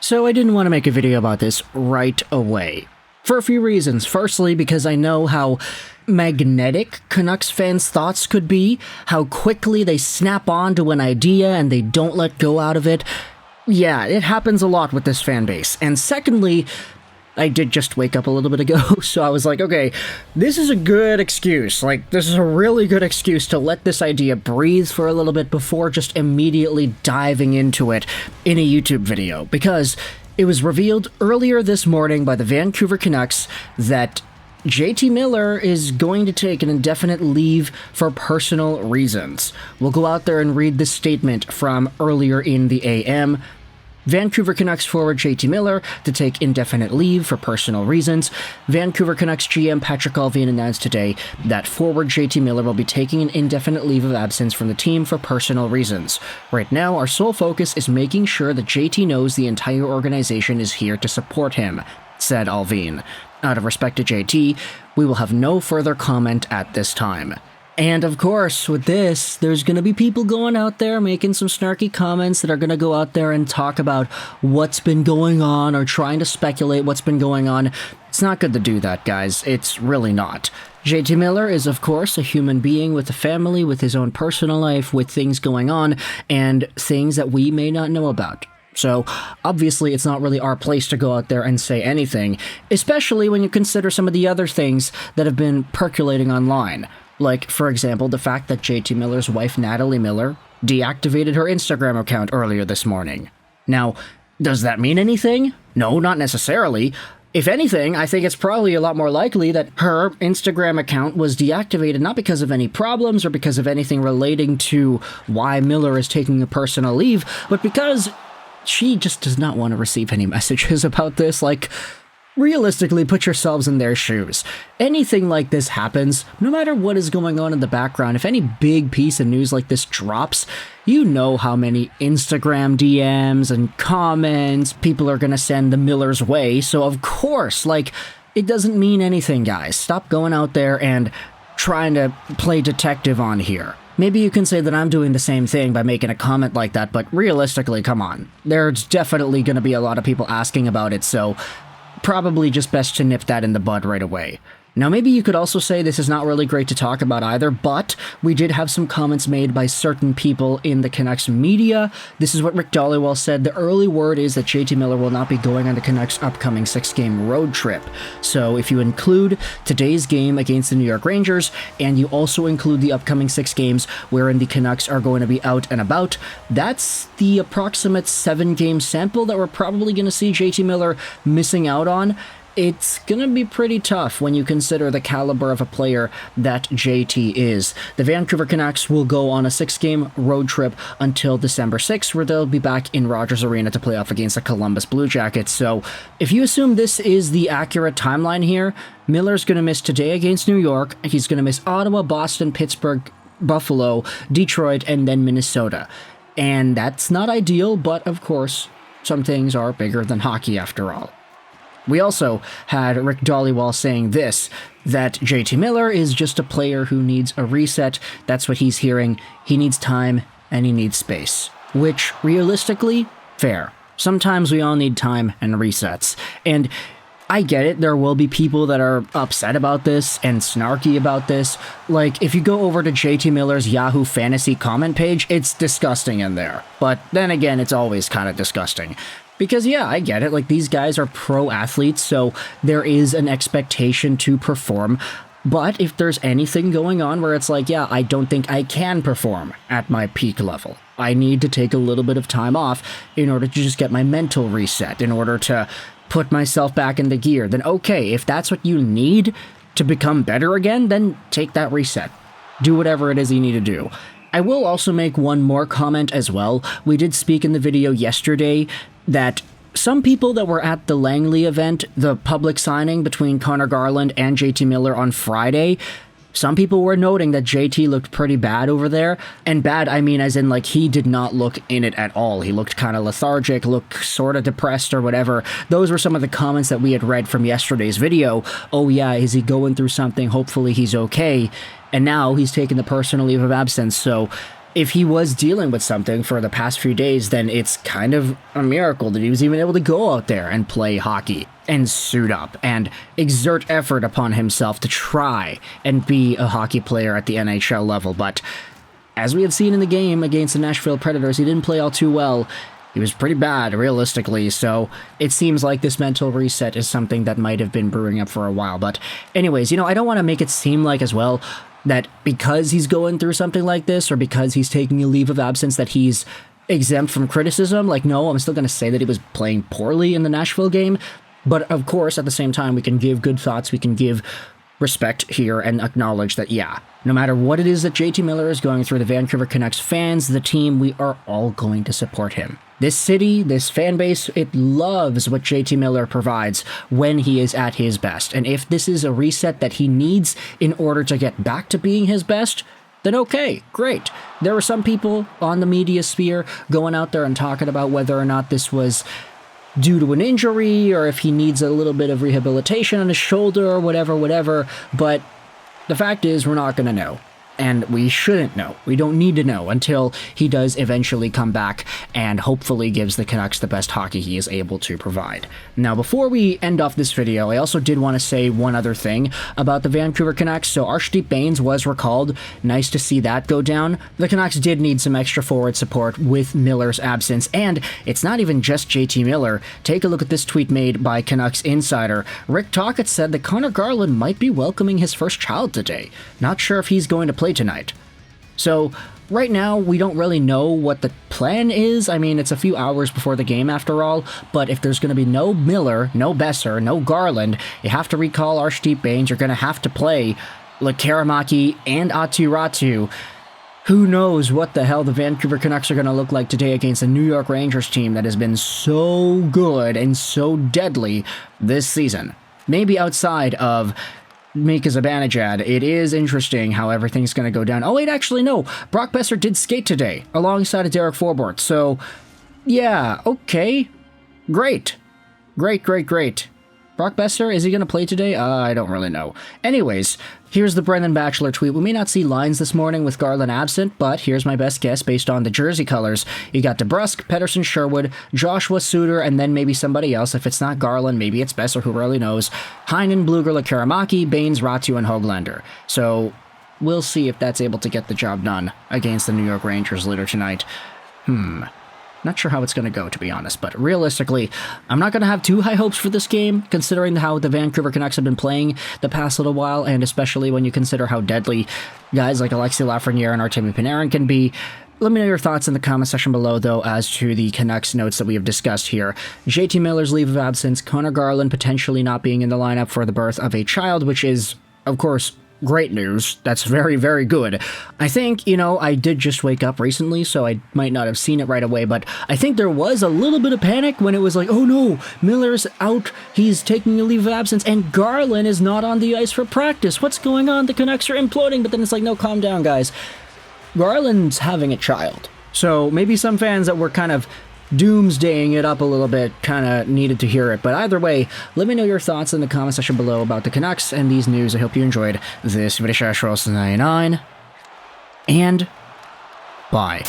So I didn't want to make a video about this right away. For a few reasons. Firstly, because I know how magnetic Canucks fans' thoughts could be, how quickly they snap onto an idea and they don't let go out of it. Yeah, it happens a lot with this fan base. And secondly, I did just wake up a little bit ago, so I was like, okay, this is a good excuse. Like, this is a really good excuse to let this idea breathe for a little bit before just immediately diving into it in a YouTube video. Because it was revealed earlier this morning by the Vancouver Canucks that JT Miller is going to take an indefinite leave for personal reasons. We'll go out there and read this statement from earlier in the AM. Vancouver Canucks forward JT Miller to take indefinite leave for personal reasons. Vancouver Canucks GM Patrick Allvin announced today that forward JT Miller will be taking an indefinite leave of absence from the team for personal reasons. Right now, our sole focus is making sure that JT knows the entire organization is here to support him, said Allvin. Out of respect to JT, we will have no further comment at this time. And of course, with this, there's going to be people going out there making some snarky comments that are going to go out there and talk about what's been going on or trying to speculate what's been going on. It's not good to do that, guys. It's really not. JT Miller is, of course, a human being with a family, with his own personal life, with things going on, and things that we may not know about. So, obviously, it's not really our place to go out there and say anything, especially when you consider some of the other things that have been percolating online. Like, for example, the fact that JT Miller's wife, Natalie Miller, deactivated her Instagram account earlier this morning. Now, does that mean anything? No, not necessarily. If anything, I think it's probably a lot more likely that her Instagram account was deactivated not because of any problems or because of anything relating to why Miller is taking a personal leave, but because she just does not want to receive any messages about this. Like, realistically, put yourselves in their shoes. Anything like this happens, no matter what is going on in the background, if any big piece of news like this drops, you know how many Instagram DMs and comments people are going to send the Millers' way, so of course, like, it doesn't mean anything, guys. Stop going out there and trying to play detective on here. Maybe you can say that I'm doing the same thing by making a comment like that, but realistically, come on. There's definitely going to be a lot of people asking about it, so probably just best to nip that in the bud right away. Now, maybe you could also say this is not really great to talk about either, but we did have some comments made by certain people in the Canucks media. This is what Rick Dhaliwal said. The early word is that JT Miller will not be going on the Canucks' upcoming 6-game road trip. So if you include today's game against the New York Rangers, and you also include the upcoming 6 games wherein the Canucks are going to be out and about, that's the approximate 7-game sample that we're probably going to see JT Miller missing out on. It's gonna be pretty tough when you consider the caliber of a player that JT is. The Vancouver Canucks will go on a 6-game road trip until December 6th, where they'll be back in Rogers Arena to play off against the Columbus Blue Jackets. So, if you assume this is the accurate timeline here, Miller's gonna miss today against New York, he's gonna miss Ottawa, Boston, Pittsburgh, Buffalo, Detroit, and then Minnesota. And that's not ideal, but of course, some things are bigger than hockey after all. We also had Rick Dhaliwal saying this, that JT Miller is just a player who needs a reset. That's what he's hearing. He needs time and he needs space. Which, realistically, fair. Sometimes we all need time and resets. And I get it, there will be people that are upset about this and snarky about this. Like, if you go over to JT Miller's Yahoo Fantasy comment page, it's disgusting in there. But then again, it's always kind of disgusting. Because, yeah, I get it, like, these guys are pro athletes, so there is an expectation to perform. But if there's anything going on where it's like, yeah, I don't think I can perform at my peak level, I need to take a little bit of time off in order to just get my mental reset, in order to put myself back into gear, then okay, if that's what you need to become better again, then take that reset. Do whatever it is you need to do. I will also make one more comment as well. We did speak in the video yesterday that some people that were at the Langley event, the public signing between Conor Garland and JT Miller on Friday, some people were noting that JT looked pretty bad over there. And bad, I mean as in, like, he did not look in it at all. He looked kind of lethargic, looked sort of depressed or whatever. Those were some of the comments that we had read from yesterday's video. Oh yeah, is he going through something? Hopefully he's okay. And now he's taken the personal leave of absence, so if he was dealing with something for the past few days, then it's kind of a miracle that he was even able to go out there and play hockey and suit up and exert effort upon himself to try and be a hockey player at the NHL level. But as we had seen in the game against the Nashville Predators, he didn't play all too well. He was pretty bad, realistically, so it seems like this mental reset is something that might have been brewing up for a while. But anyways, I don't want to make it seem like as well that because he's going through something like this or because he's taking a leave of absence that he's exempt from criticism. Like, no, I'm still going to say that he was playing poorly in the Nashville game. But of course, at the same time, we can give good thoughts, we can give respect here and acknowledge that, yeah, no matter what it is that JT Miller is going through, the Vancouver Canucks fans, the team, we are all going to support him. This city, this fan base, it loves what JT Miller provides when he is at his best. And if this is a reset that he needs in order to get back to being his best, then okay, great. There were some people on the media sphere going out there and talking about whether or not this was due to an injury or if he needs a little bit of rehabilitation on his shoulder or whatever. But the fact is, we're not going to know. And we shouldn't know. We don't need to know until he does eventually come back and hopefully gives the Canucks the best hockey he is able to provide. Now, before we end off this video, I also did want to say one other thing about the Vancouver Canucks. So Artyom Bains was recalled. Nice to see that go down. The Canucks did need some extra forward support with Miller's absence. And it's not even just JT Miller. Take a look at this tweet made by Canucks insider. Rick Tocchet said that Conor Garland might be welcoming his first child today. Not sure if he's going to play tonight. So right now we don't really know what the plan is. I mean, it's a few hours before the game after all, but if there's going to be no Miller, no Besser, no Garland, you have to recall Artyom Bains. You're going to have to play Lekkerimaki and Aatu. Who knows what the hell the Vancouver Canucks are going to look like today against a New York Rangers team that has been so good and so deadly this season. Maybe outside of Mika Zibanejad, it is interesting how everything's going to go down. Oh, wait, actually, no. Brock Besser did skate today alongside of Derek Forbort. So, yeah, okay. Great. Brock Besser, is he going to play today? I don't really know. Anyways, here's the Brendan Batchelor tweet. We may not see lines this morning with Garland absent, but here's my best guess based on the jersey colors. You got DeBrusk, Pettersson, Sherwood, Joshua Suter, and then maybe somebody else. If it's not Garland, maybe it's Besser, who really knows. Heinen, Bluger, Lekkerimaki, Bains, Ratu, and Höglander. So we'll see if that's able to get the job done against the New York Rangers later tonight. Not sure how it's going to go, to be honest, but realistically, I'm not going to have too high hopes for this game, considering how the Vancouver Canucks have been playing the past little while, and especially when you consider how deadly guys like Alexis Lafreniere and Artemi Panarin can be. Let me know your thoughts in the comment section below, though, as to the Canucks notes that we have discussed here. JT Miller's leave of absence, Conor Garland potentially not being in the lineup for the birth of a child, which is, of course, great news. That's very, very good. I think, I did just wake up recently, so I might not have seen it right away, but I think there was a little bit of panic when it was like, oh no, Miller's out, he's taking a leave of absence, and Garland is not on the ice for practice. What's going on? The Canucks are imploding, but then it's like, no, calm down, guys. Garland's having a child. So maybe some fans that were kind of doomsdaying it up a little bit kind of needed to hear it. But either way, let me know your thoughts in the comment section below about the Canucks and these news. I hope you enjoyed this video. 99 and bye.